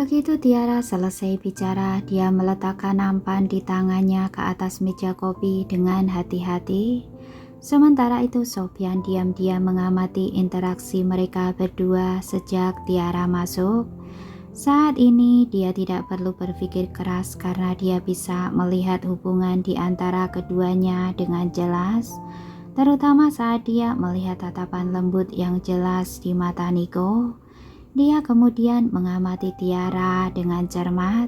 Begitu Tiara selesai bicara, dia meletakkan nampan di tangannya ke atas meja kopi dengan hati-hati. Sementara itu Sofyan diam-diam mengamati interaksi mereka berdua sejak Tiara masuk. Saat ini dia tidak perlu berpikir keras karena dia bisa melihat hubungan di antara keduanya dengan jelas, terutama saat dia melihat tatapan lembut yang jelas di mata Niko. Dia kemudian mengamati Tiara dengan cermat.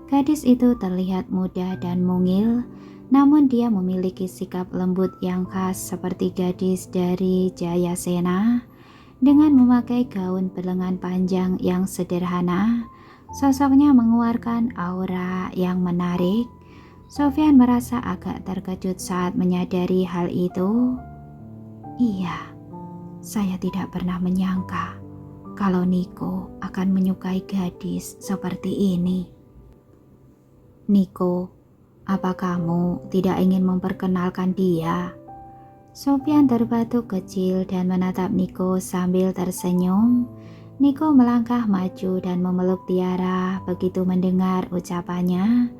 Gadis itu terlihat muda dan mungil, namun dia memiliki sikap lembut yang khas seperti gadis dari Jayasena. Dengan memakai gaun berlengan panjang yang sederhana, sosoknya mengeluarkan aura yang menarik. Sofyan merasa agak terkejut saat menyadari hal itu. Iya, saya tidak pernah menyangka kalau Niko akan menyukai gadis seperti ini. Niko, apa kamu tidak ingin memperkenalkan dia? Sofyan terbatuk kecil dan menatap Niko sambil tersenyum. Niko melangkah maju dan memeluk Tiara. Begitu mendengar ucapannya,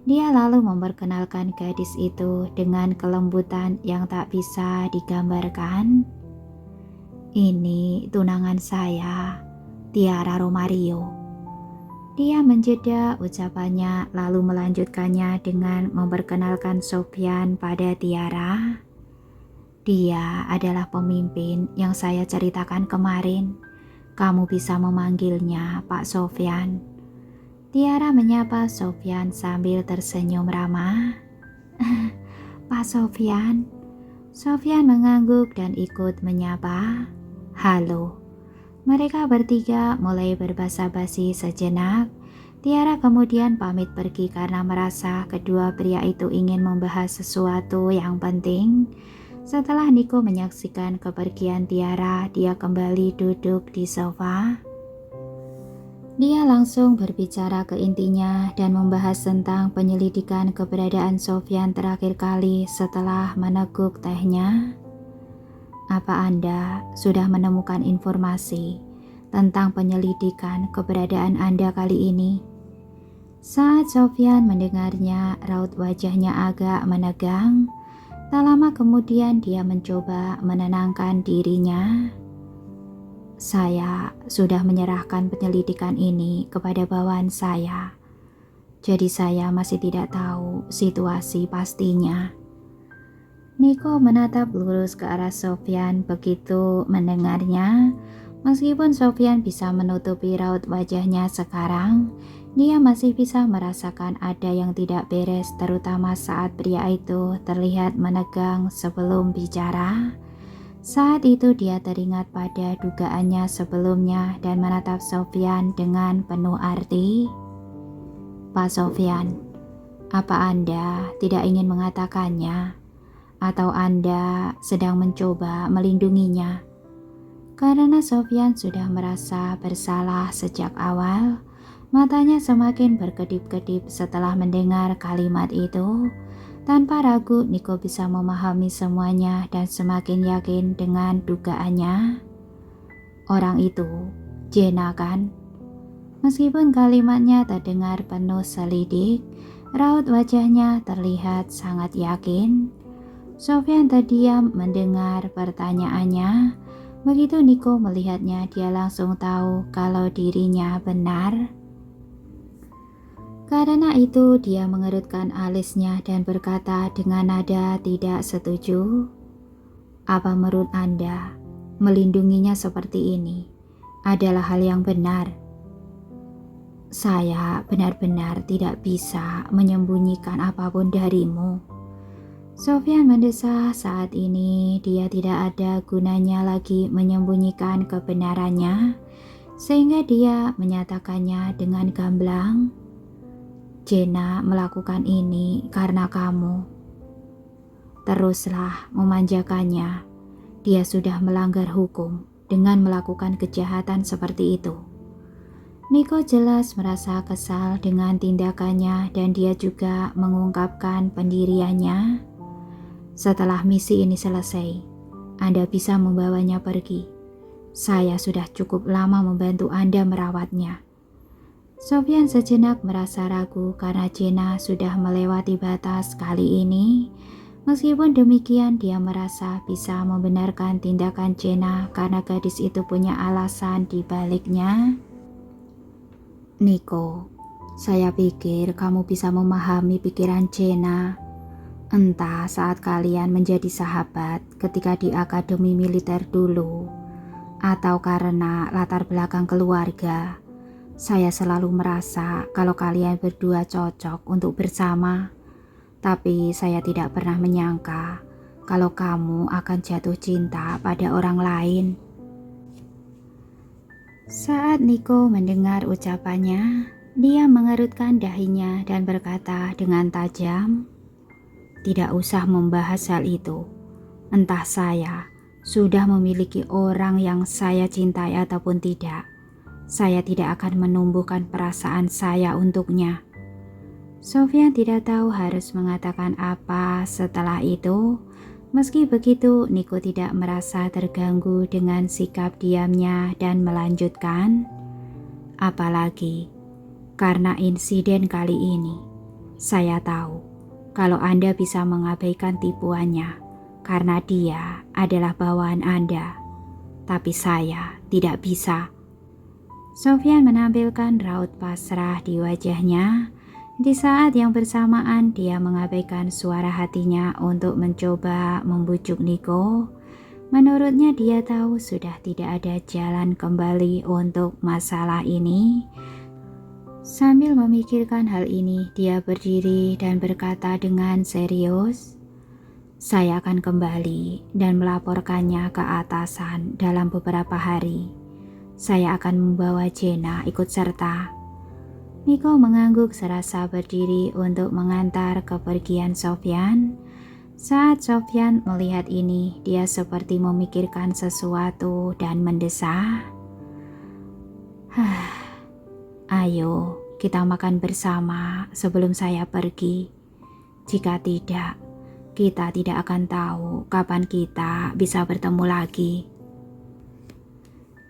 dia lalu memperkenalkan gadis itu dengan kelembutan yang tak bisa digambarkan. Ini tunangan saya, Tiara Romario. Dia menjeda ucapannya lalu melanjutkannya dengan memperkenalkan Sofyan pada Tiara. Dia adalah pemimpin yang saya ceritakan kemarin. Kamu bisa memanggilnya Pak Sofyan. Tiara menyapa Sofyan sambil tersenyum ramah. Pak Sofyan. Sofyan mengangguk dan ikut menyapa. Halo. Mereka bertiga mulai berbasa-basi sejenak. Tiara kemudian pamit pergi karena merasa kedua pria itu ingin membahas sesuatu yang penting. Setelah Niko menyaksikan kepergian Tiara, dia kembali duduk di sofa. Dia langsung berbicara ke intinya dan membahas tentang penyelidikan keberadaan Sofyan terakhir kali setelah meneguk tehnya. Apa Anda sudah menemukan informasi tentang penyelidikan keberadaan Anda kali ini? Saat Sofyan mendengarnya, raut wajahnya agak menegang. Tak lama kemudian dia mencoba menenangkan dirinya. Saya sudah menyerahkan penyelidikan ini kepada bawahan saya. Jadi saya masih tidak tahu situasi pastinya. Niko menatap lurus ke arah Sofyan begitu mendengarnya. Meskipun Sofyan bisa menutupi raut wajahnya sekarang, dia masih bisa merasakan ada yang tidak beres, terutama saat pria itu terlihat menegang sebelum bicara. Saat itu dia teringat pada dugaannya sebelumnya dan menatap Sofyan dengan penuh arti. Pak Sofyan, apa Anda tidak ingin mengatakannya? Atau Anda sedang mencoba melindunginya? Karena Sofyan sudah merasa bersalah sejak awal, matanya semakin berkedip-kedip setelah mendengar kalimat itu. Tanpa ragu, Niko bisa memahami semuanya dan semakin yakin dengan dugaannya. Orang itu, Jenna kan? Meskipun kalimatnya terdengar penuh selidik, raut wajahnya terlihat sangat yakin. Sofyan terdiam mendengar pertanyaannya. Begitu Niko melihatnya, dia langsung tahu kalau dirinya benar. Karena itu dia mengerutkan alisnya dan berkata dengan nada tidak setuju. Apa menurut Anda, melindunginya seperti ini adalah hal yang benar? Saya benar-benar tidak bisa menyembunyikan apapun darimu. Sofyan mendesah. Saat ini dia tidak ada gunanya lagi menyembunyikan kebenarannya, sehingga dia menyatakannya dengan gamblang. Jenna melakukan ini karena kamu. Teruslah memanjakannya. Dia sudah melanggar hukum dengan melakukan kejahatan seperti itu. Niko jelas merasa kesal dengan tindakannya dan dia juga mengungkapkan pendiriannya. Setelah misi ini selesai, Anda bisa membawanya pergi. Saya sudah cukup lama membantu Anda merawatnya. Sofyan sejenak merasa ragu karena Jena sudah melewati batas kali ini. Meskipun demikian, dia merasa bisa membenarkan tindakan Jena karena gadis itu punya alasan di baliknya. Niko, saya pikir kamu bisa memahami pikiran Jena. Entah saat kalian menjadi sahabat ketika di akademi militer dulu, atau karena latar belakang keluarga. Saya selalu merasa kalau kalian berdua cocok untuk bersama. Tapi saya tidak pernah menyangka kalau kamu akan jatuh cinta pada orang lain. Saat Niko mendengar ucapannya, dia mengerutkan dahinya dan berkata dengan tajam, "Tidak usah membahas hal itu. Entah saya sudah memiliki orang yang saya cintai ataupun tidak. Saya tidak akan menumbuhkan perasaan saya untuknya." Sofyan tidak tahu harus mengatakan apa setelah itu. Meski begitu, Niko tidak merasa terganggu dengan sikap diamnya dan melanjutkan, "Apalagi karena insiden kali ini, saya tahu kalau Anda bisa mengabaikan tipuannya karena dia adalah bawaan Anda. Tapi saya tidak bisa." Sofyan menampilkan raut pasrah di wajahnya. Di saat yang bersamaan, dia mengabaikan suara hatinya untuk mencoba membujuk Niko. Menurutnya dia tahu sudah tidak ada jalan kembali untuk masalah ini. Sambil memikirkan hal ini, dia berdiri dan berkata dengan serius, "Saya akan kembali dan melaporkannya ke atasan dalam beberapa hari. Saya akan membawa Jena ikut serta." Niko mengangguk serasa berdiri untuk mengantar kepergian Sofyan. Saat Sofyan melihat ini, dia seperti memikirkan sesuatu dan mendesah, "Ayo kita makan bersama sebelum saya pergi. Jika tidak, kita tidak akan tahu kapan kita bisa bertemu lagi."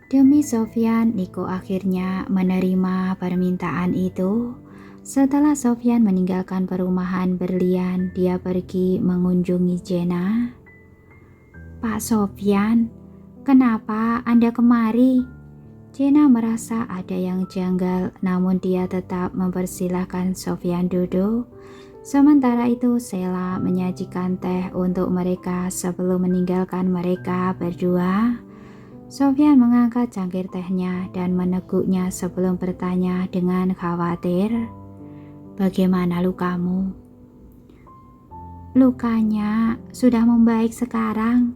Demi Sofyan, Niko akhirnya menerima permintaan itu. Setelah Sofyan meninggalkan perumahan berlian, dia pergi mengunjungi Jena. "Pak Sofyan, kenapa Anda kemari?" Jena merasa ada yang janggal, namun dia tetap mempersilahkan Sofyan duduk. Sementara itu, Sheila menyajikan teh untuk mereka sebelum meninggalkan mereka berdua. Sofyan mengangkat cangkir tehnya dan meneguknya sebelum bertanya dengan khawatir, "Bagaimana lukamu?" "Lukanya sudah membaik sekarang.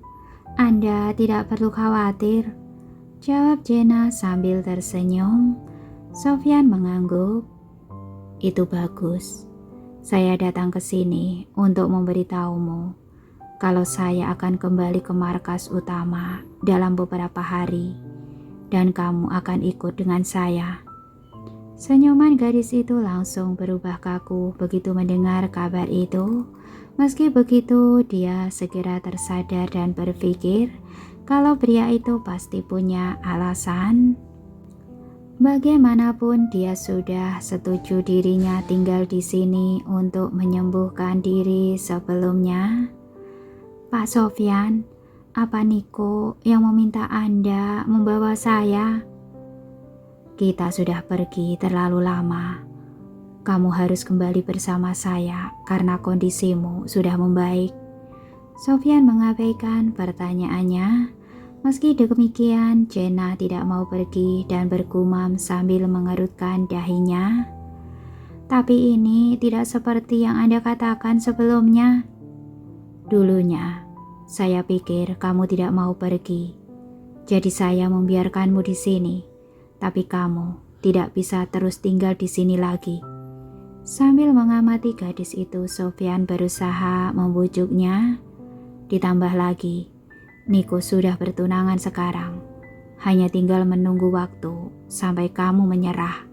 Anda tidak perlu khawatir," jawab Jena sambil tersenyum. Sofyan mengangguk. "Itu bagus. Saya datang ke sini untuk memberitahumu kalau saya akan kembali ke markas utama dalam beberapa hari, dan kamu akan ikut dengan saya." Senyuman gadis itu langsung berubah kaku begitu mendengar kabar itu. Meski begitu, dia segera tersadar dan berpikir kalau pria itu pasti punya alasan. Bagaimanapun dia sudah setuju dirinya tinggal di sini untuk menyembuhkan diri sebelumnya. "Pak Sofyan, apa Niko yang meminta Anda membawa saya?" "Kita sudah pergi terlalu lama. Kamu harus kembali bersama saya karena kondisimu sudah membaik." Sofyan mengabaikan pertanyaannya. Meski demikian, Jena tidak mau pergi dan bergumam sambil mengerutkan dahinya, "Tapi ini tidak seperti yang Anda katakan sebelumnya. Dulunya, saya pikir kamu tidak mau pergi. Jadi saya membiarkanmu di sini. Tapi kamu tidak bisa terus tinggal di sini lagi." Sambil mengamati gadis itu, Sofyan berusaha membujuknya. "Ditambah lagi, Niko sudah bertunangan sekarang. Hanya tinggal menunggu waktu sampai kamu menyerah."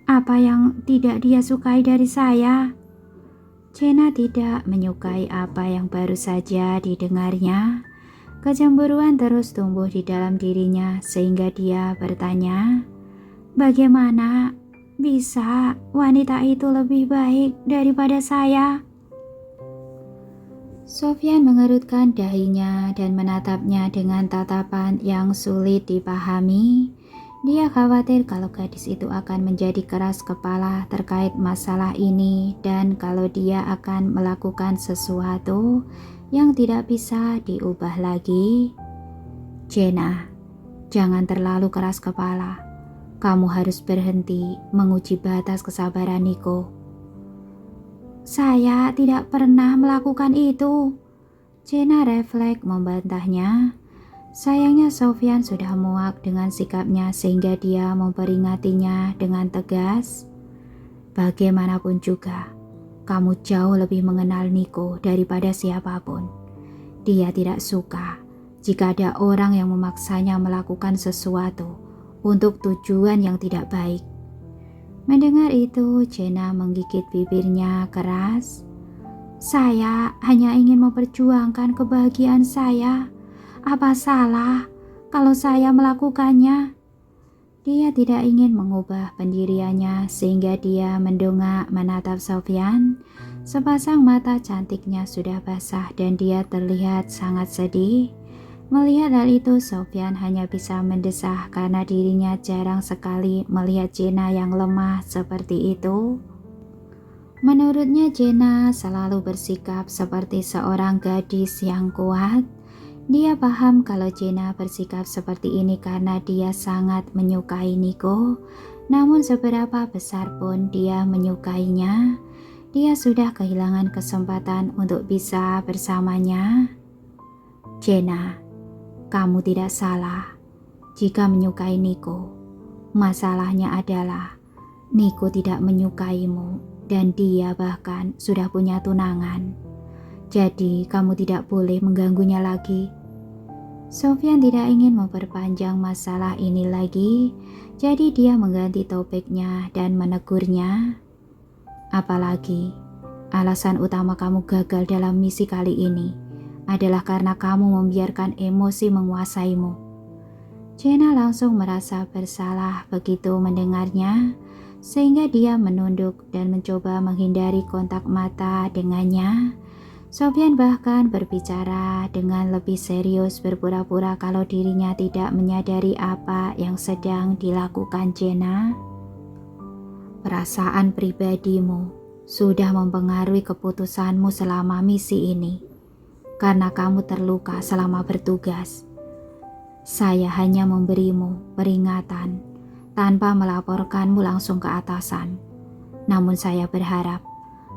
"Apa yang tidak dia sukai dari saya?" Jena tidak menyukai apa yang baru saja didengarnya. Kecemburuan terus tumbuh di dalam dirinya sehingga dia bertanya, Bagaimana bisa wanita itu lebih baik daripada saya? Sofyan mengerutkan dahinya dan menatapnya dengan tatapan yang sulit dipahami. Dia khawatir kalau gadis itu akan menjadi keras kepala terkait masalah ini dan kalau dia akan melakukan sesuatu yang tidak bisa diubah lagi. Jenna, jangan terlalu keras kepala. Kamu harus berhenti menguji batas kesabaran Niko. Saya tidak pernah melakukan itu. Jenna refleks membantahnya. Sayangnya Sofyan sudah muak dengan sikapnya sehingga dia memperingatinya dengan tegas. Bagaimanapun juga, kamu jauh lebih mengenal Niko daripada siapapun. Dia tidak suka jika ada orang yang memaksanya melakukan sesuatu untuk tujuan yang tidak baik. Mendengar itu, Jenna menggigit bibirnya keras. Saya hanya ingin memperjuangkan kebahagiaan saya. Apa salah kalau saya melakukannya? Dia tidak ingin mengubah pendiriannya sehingga dia mendongak menatap Sofyan. Sepasang mata cantiknya sudah basah dan dia terlihat sangat sedih. Melihat hal itu, Sofyan hanya bisa mendesah karena dirinya jarang sekali melihat Jenna yang lemah seperti itu. Menurutnya Jenna selalu bersikap seperti seorang gadis yang kuat. Dia paham kalau Jenna bersikap seperti ini karena dia sangat menyukai Niko. Namun seberapa besar pun dia menyukainya, dia sudah kehilangan kesempatan untuk bisa bersamanya. Jenna, kamu tidak salah jika menyukai Niko. Masalahnya adalah Niko tidak menyukaimu dan dia bahkan sudah punya tunangan. Jadi kamu tidak boleh mengganggunya lagi. Sofyan tidak ingin memperpanjang masalah ini lagi, jadi dia mengganti topiknya dan menegurnya. Apalagi, alasan utama kamu gagal dalam misi kali ini adalah karena kamu membiarkan emosi menguasaimu. Jenna langsung merasa bersalah begitu mendengarnya, sehingga dia menunduk dan mencoba menghindari kontak mata dengannya. Sofyan bahkan berbicara dengan lebih serius, berpura-pura kalau dirinya tidak menyadari apa yang sedang dilakukan Jenna. Perasaan pribadimu sudah mempengaruhi keputusanmu selama misi ini. Karena kamu terluka selama bertugas. Saya hanya memberimu peringatan tanpa melaporkanmu langsung ke atasan. Namun saya berharap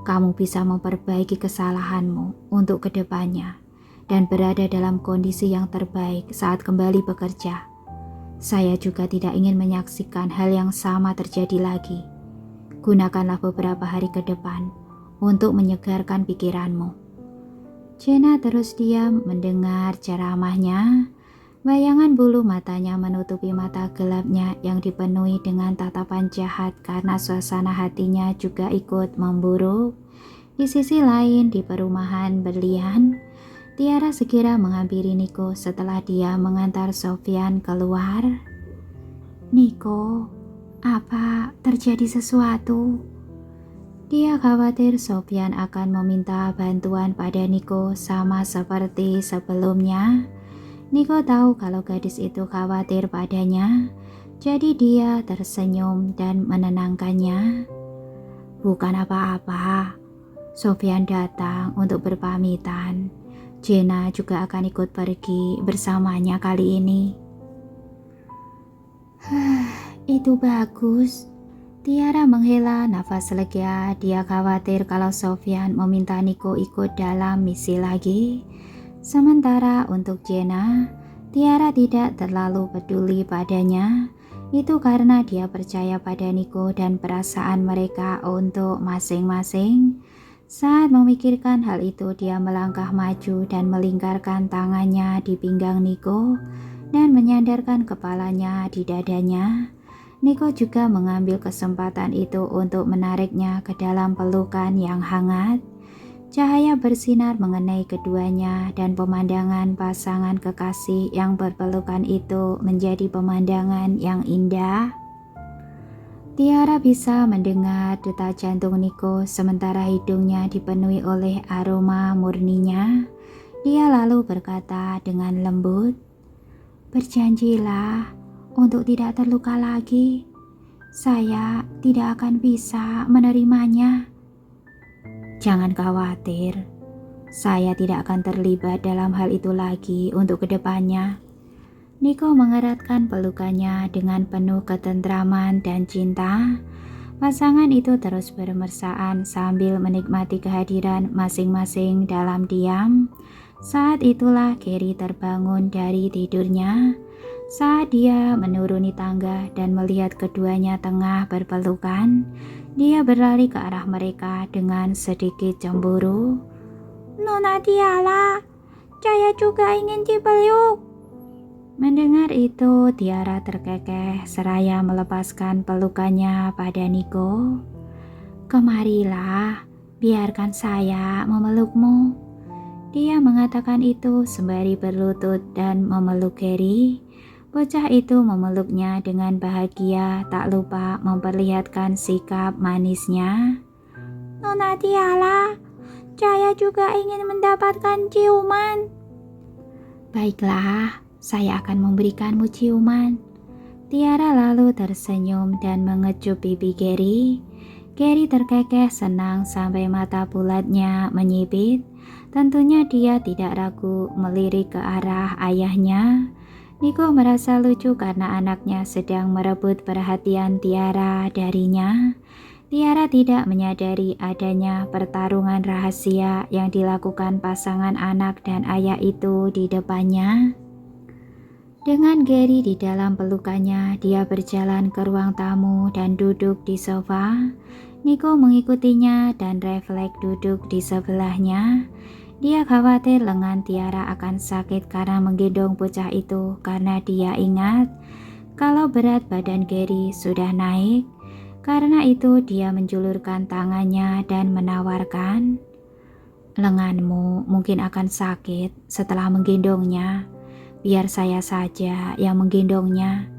kamu bisa memperbaiki kesalahanmu untuk kedepannya dan berada dalam kondisi yang terbaik saat kembali bekerja. Saya juga tidak ingin menyaksikan hal yang sama terjadi lagi. Gunakanlah beberapa hari ke depan untuk menyegarkan pikiranmu. Jenna terus diam mendengar ceramahnya. Bayangan bulu matanya menutupi mata gelapnya yang dipenuhi dengan tatapan jahat karena suasana hatinya juga ikut memburuk. Di sisi lain, di perumahan berlian, Tiara segera menghampiri Niko setelah dia mengantar Sofyan keluar. Niko, apa terjadi sesuatu? Dia khawatir Sofyan akan meminta bantuan pada Niko sama seperti sebelumnya. Niko tahu kalau gadis itu khawatir padanya, jadi dia tersenyum dan menenangkannya. Bukan apa-apa, Sofyan datang untuk berpamitan. Jenna juga akan ikut pergi bersamanya kali ini. Itu bagus. Tiara menghela nafas lega. Dia khawatir kalau Sofyan meminta Niko ikut dalam misi lagi. Sementara untuk Jenna, Tiara tidak terlalu peduli padanya. Itu karena dia percaya pada Niko dan perasaan mereka untuk masing-masing. Saat memikirkan hal itu, dia melangkah maju dan melingkarkan tangannya di pinggang Niko dan menyandarkan kepalanya di dadanya. Niko juga mengambil kesempatan itu untuk menariknya ke dalam pelukan yang hangat. Cahaya bersinar mengenai keduanya dan pemandangan pasangan kekasih yang berpelukan itu menjadi pemandangan yang indah. Tiara bisa mendengar detak jantung Niko sementara hidungnya dipenuhi oleh aroma murninya. Dia lalu berkata dengan lembut, "Berjanjilah untuk tidak terluka lagi. Saya tidak akan bisa menerimanya." "Jangan khawatir, saya tidak akan terlibat dalam hal itu lagi untuk kedepannya." Niko mengeratkan pelukannya dengan penuh ketentraman dan cinta. Pasangan itu terus bermesraan sambil menikmati kehadiran masing-masing dalam diam. Saat itulah Gary terbangun dari tidurnya. Saat dia menuruni tangga dan melihat keduanya tengah berpelukan, dia berlari ke arah mereka dengan sedikit cemburu. "Nona Tiara, saya juga ingin dipeluk." Mendengar itu, Tiara terkekeh seraya melepaskan pelukannya pada Niko. "Kemarilah, biarkan saya memelukmu." Dia mengatakan itu sembari berlutut dan memeluk Gary. Bocah itu memeluknya dengan bahagia, tak lupa memperlihatkan sikap manisnya. "Nona Tiara, saya juga ingin mendapatkan ciuman." "Baiklah, saya akan memberikanmu ciuman." Tiara lalu tersenyum dan mengecup pipi Gary. Gary terkekeh senang sampai mata bulatnya menyipit. Tentunya dia tidak ragu melirik ke arah ayahnya. Niko merasa lucu karena anaknya sedang merebut perhatian Tiara darinya. Tiara tidak menyadari adanya pertarungan rahasia yang dilakukan pasangan anak dan ayah itu di depannya. Dengan Gary di dalam pelukannya, dia berjalan ke ruang tamu dan duduk di sofa. Niko mengikutinya dan refleks duduk di sebelahnya. Dia khawatir lengan Tiara akan sakit karena menggendong bocah itu karena dia ingat kalau berat badan Gary sudah naik. Karena itu dia menjulurkan tangannya dan menawarkan, "Lenganmu mungkin akan sakit setelah menggendongnya. Biar saya saja yang menggendongnya."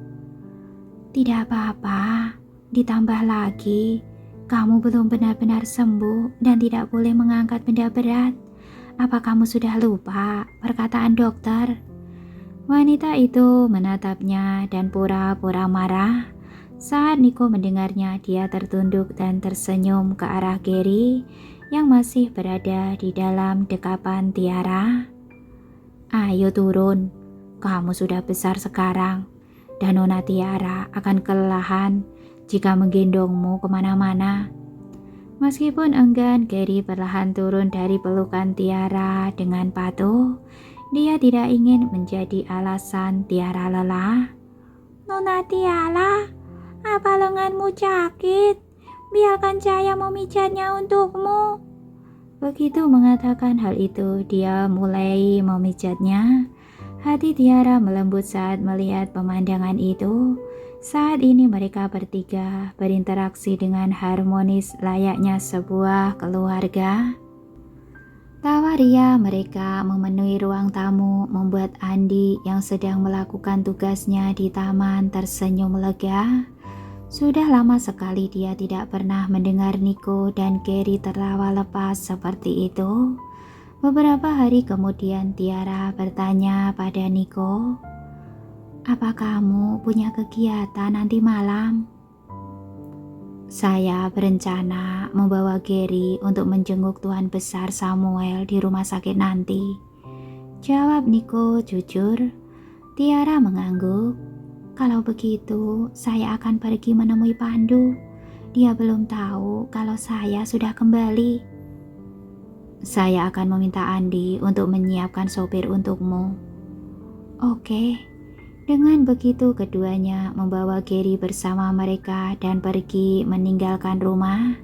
"Tidak apa-apa, ditambah lagi, kamu belum benar-benar sembuh dan tidak boleh mengangkat benda berat. Apa kamu sudah lupa perkataan dokter?" Wanita itu menatapnya dan pura-pura marah. Saat Niko mendengarnya, dia tertunduk dan tersenyum ke arah Gary yang masih berada di dalam dekapan Tiara. "Ayo turun, kamu sudah besar sekarang, dan Nona Tiara akan kelelahan jika menggendongmu kemana-mana." Meskipun enggan, Gary perlahan turun dari pelukan Tiara dengan patuh. Dia tidak ingin menjadi alasan Tiara lelah. "Nona Tiara, apa lenganmu sakit? Biarkan saya memijatnya untukmu." Begitu mengatakan hal itu, dia mulai memijatnya. Hati Tiara melembut saat melihat pemandangan itu. Saat ini mereka bertiga berinteraksi dengan harmonis layaknya sebuah keluarga. Tawa ria mereka memenuhi ruang tamu membuat Andi yang sedang melakukan tugasnya di taman tersenyum lega. Sudah lama sekali dia tidak pernah mendengar Niko dan Gary tertawa lepas seperti itu. Beberapa hari kemudian Tiara bertanya pada Niko, "Apa kamu punya kegiatan nanti malam?" "Saya berencana membawa Gary untuk menjenguk Tuan Besar Samuel di rumah sakit nanti," jawab Niko jujur. Tiara mengangguk. "Kalau begitu, saya akan pergi menemui Pandu. Dia belum tahu kalau saya sudah kembali." "Saya akan meminta Andi untuk menyiapkan sopir untukmu." "Oke." Dengan begitu keduanya membawa Gary bersama mereka dan pergi meninggalkan rumah.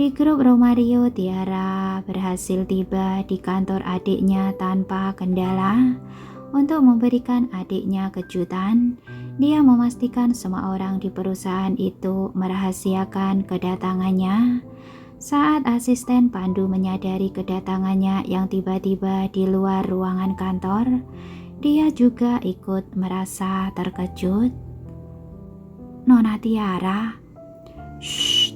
Di grup Romario, Tiara berhasil tiba di kantor adiknya tanpa kendala. Untuk memberikan adiknya kejutan, dia memastikan semua orang di perusahaan itu merahasiakan kedatangannya. Saat asisten Pandu menyadari kedatangannya yang tiba-tiba di luar ruangan kantor, dia juga ikut merasa terkejut. "Nona Tiara, Shh.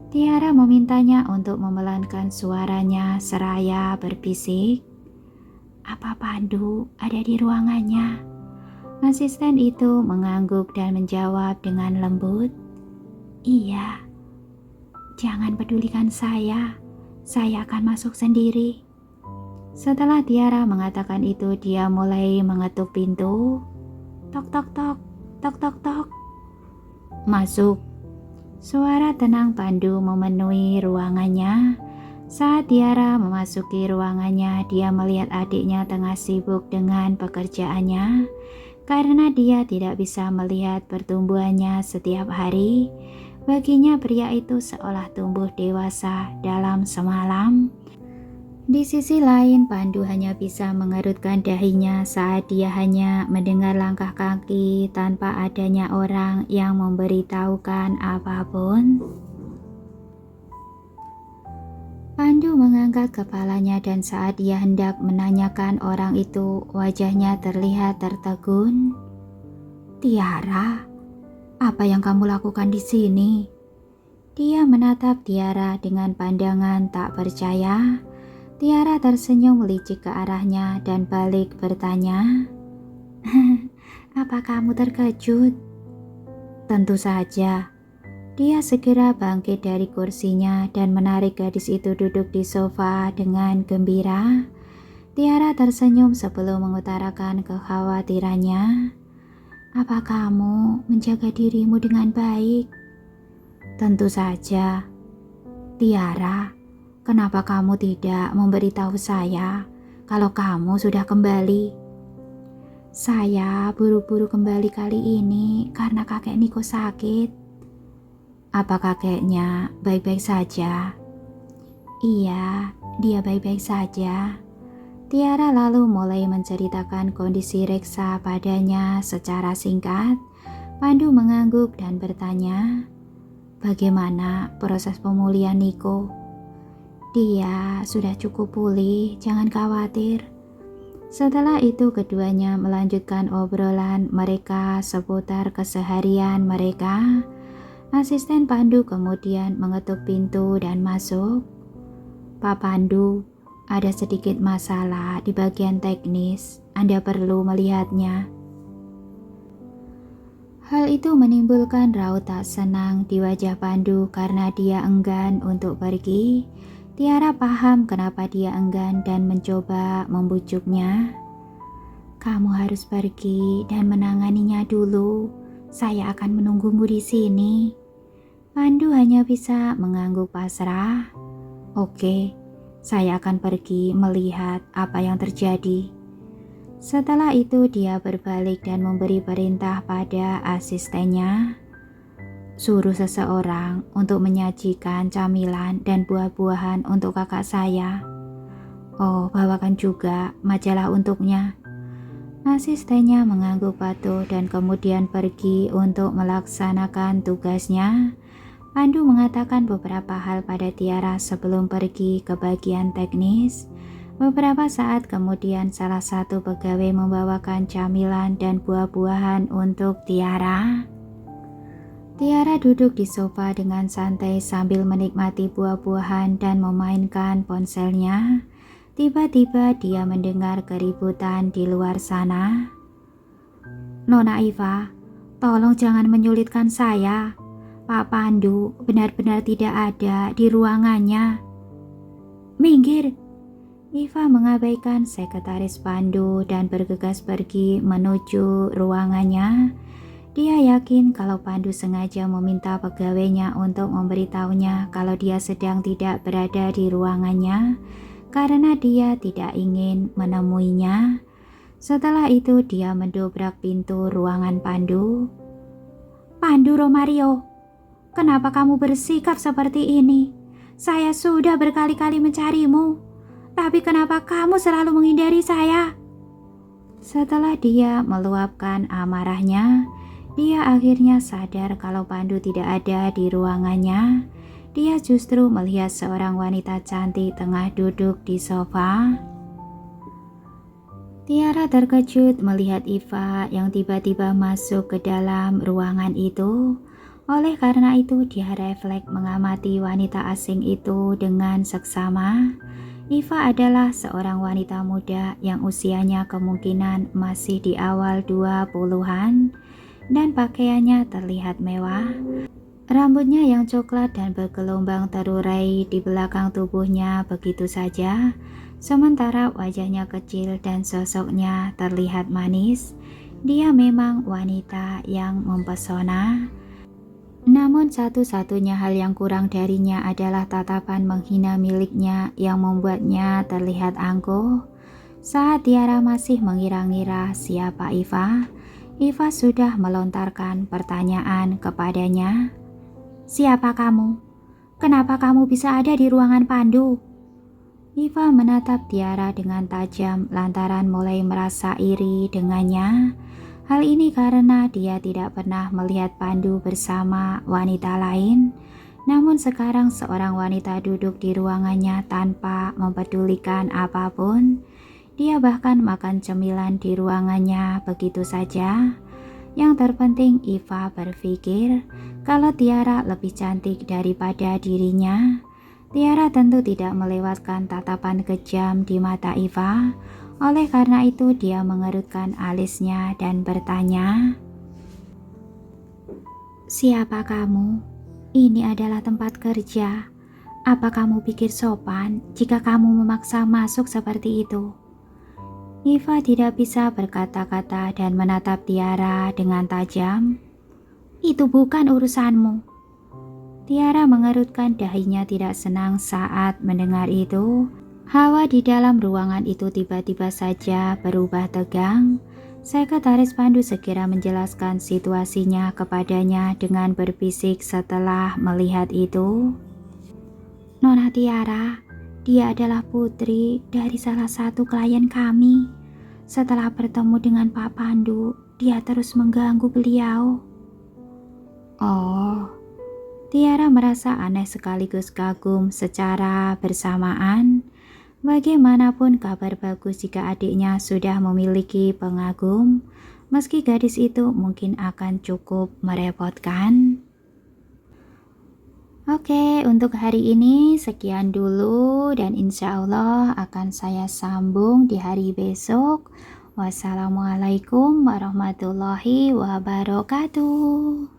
Tiara memintanya untuk memelankan suaranya seraya berbisik. Apa Pandu ada di ruangannya? Asisten itu mengangguk dan menjawab dengan lembut. Iya. Jangan pedulikan saya akan masuk sendiri. Setelah Tiara mengatakan itu, dia mulai mengetuk pintu. Tok tok tok, tok tok tok. Masuk. Suara tenang Pandu memenuhi ruangannya. Saat Tiara memasuki ruangannya, dia melihat adiknya tengah sibuk dengan pekerjaannya. Karena dia tidak bisa melihat pertumbuhannya setiap hari, baginya pria itu seolah tumbuh dewasa dalam semalam. Di sisi lain, Pandu hanya bisa mengerutkan dahinya saat dia hanya mendengar langkah kaki tanpa adanya orang yang memberitahukan apapun. Pandu mengangkat kepalanya dan saat dia hendak menanyakan orang itu, wajahnya terlihat tertegun. Tiara, apa yang kamu lakukan di sini? Dia menatap Tiara dengan pandangan tak percaya. Tiara tersenyum melicik ke arahnya dan balik bertanya, apa kamu terkejut? Tentu saja. Dia segera bangkit dari kursinya dan menarik gadis itu duduk di sofa dengan gembira. Tiara tersenyum sebelum mengutarakan kekhawatirannya. Apa kamu menjaga dirimu dengan baik? Tentu saja. Tiara, kenapa kamu tidak memberitahu saya kalau kamu sudah kembali? Saya buru-buru kembali kali ini karena kakek Niko sakit. Apa kakeknya baik-baik saja? Iya, dia baik-baik saja. Tiara lalu mulai menceritakan kondisi Reksa padanya secara singkat. Pandu mengangguk dan bertanya, bagaimana proses pemulihan Niko? Dia sudah cukup pulih, jangan khawatir. Setelah itu keduanya melanjutkan obrolan mereka seputar keseharian mereka. Asisten Pandu kemudian mengetuk pintu dan masuk. Pak Pandu, ada sedikit masalah di bagian teknis. Anda perlu melihatnya. Hal itu menimbulkan raut tak senang di wajah Pandu karena dia enggan untuk pergi. Tiara paham kenapa dia enggan dan mencoba membujuknya. Kamu harus pergi dan menanganinya dulu. Saya akan menunggumu di sini. Pandu hanya bisa mengangguk pasrah. Oke, saya akan pergi melihat apa yang terjadi. Setelah itu dia berbalik dan memberi perintah pada asistennya. Suruh seseorang untuk menyajikan camilan dan buah-buahan untuk kakak saya. Oh, bawakan juga majalah untuknya. Asistennya mengangguk patuh dan kemudian pergi untuk melaksanakan tugasnya. Pandu mengatakan beberapa hal pada Tiara sebelum pergi ke bagian teknis. Beberapa saat kemudian salah satu pegawai membawakan camilan dan buah-buahan untuk Tiara. Tiara duduk di sofa dengan santai sambil menikmati buah-buahan dan memainkan ponselnya. Tiba-tiba dia mendengar keributan di luar sana. Nona Iva, tolong jangan menyulitkan saya. Pak Pandu benar-benar tidak ada di ruangannya. Minggir! Iva mengabaikan sekretaris Pandu dan bergegas pergi menuju ruangannya. Dia yakin kalau Pandu sengaja meminta pegawainya untuk memberitahunya kalau dia sedang tidak berada di ruangannya karena dia tidak ingin menemuinya. Setelah itu dia mendobrak pintu ruangan Pandu. Pandu Romario, kenapa kamu bersikap seperti ini? Saya sudah berkali-kali mencarimu, tapi kenapa kamu selalu menghindari saya? Setelah dia meluapkan amarahnya, dia akhirnya sadar kalau Pandu tidak ada di ruangannya. Dia justru melihat seorang wanita cantik tengah duduk di sofa. Tiara terkejut melihat Iva yang tiba-tiba masuk ke dalam ruangan itu. Oleh karena itu dia refleks mengamati wanita asing itu dengan seksama. Iva adalah seorang wanita muda yang usianya kemungkinan masih di awal 20-an dan pakaiannya terlihat mewah. Rambutnya yang coklat dan bergelombang terurai di belakang tubuhnya begitu saja, sementara wajahnya kecil dan sosoknya terlihat manis. Dia memang wanita yang mempesona. Namun satu-satunya hal yang kurang darinya adalah tatapan menghina miliknya yang membuatnya terlihat angkuh. Saat Tiara masih mengira-ngira siapa Iva sudah melontarkan pertanyaan kepadanya. Siapa kamu? Kenapa kamu bisa ada di ruangan Pandu? Iva menatap Tiara dengan tajam lantaran mulai merasa iri dengannya. Hal ini karena dia tidak pernah melihat Pandu bersama wanita lain. Namun sekarang seorang wanita duduk di ruangannya tanpa mempedulikan apapun. Dia bahkan makan cemilan di ruangannya begitu saja. Yang terpenting Iva berpikir kalau Tiara lebih cantik daripada dirinya. Tiara tentu tidak melewatkan tatapan kejam di mata Iva. Oleh karena itu dia mengerutkan alisnya dan bertanya, siapa kamu? Ini adalah tempat kerja. Apa kamu pikir sopan jika kamu memaksa masuk seperti itu? Iva tidak bisa berkata-kata dan menatap Tiara dengan tajam. Itu bukan urusanmu. Tiara mengerutkan dahinya tidak senang saat mendengar itu. Hawa di dalam ruangan itu tiba-tiba saja berubah tegang. Sekretaris Pandu segera menjelaskan situasinya kepadanya dengan berbisik setelah melihat itu. Nona Tiara, dia adalah putri dari salah satu klien kami. Setelah bertemu dengan Pak Pandu, dia terus mengganggu beliau. Oh, Tiara merasa aneh sekaligus kagum secara bersamaan. Bagaimanapun kabar bagus jika adiknya sudah memiliki pengagum, meski gadis itu mungkin akan cukup merepotkan. Oke, untuk hari ini sekian dulu dan insya Allah akan saya sambung di hari besok. Wassalamualaikum warahmatullahi wabarakatuh.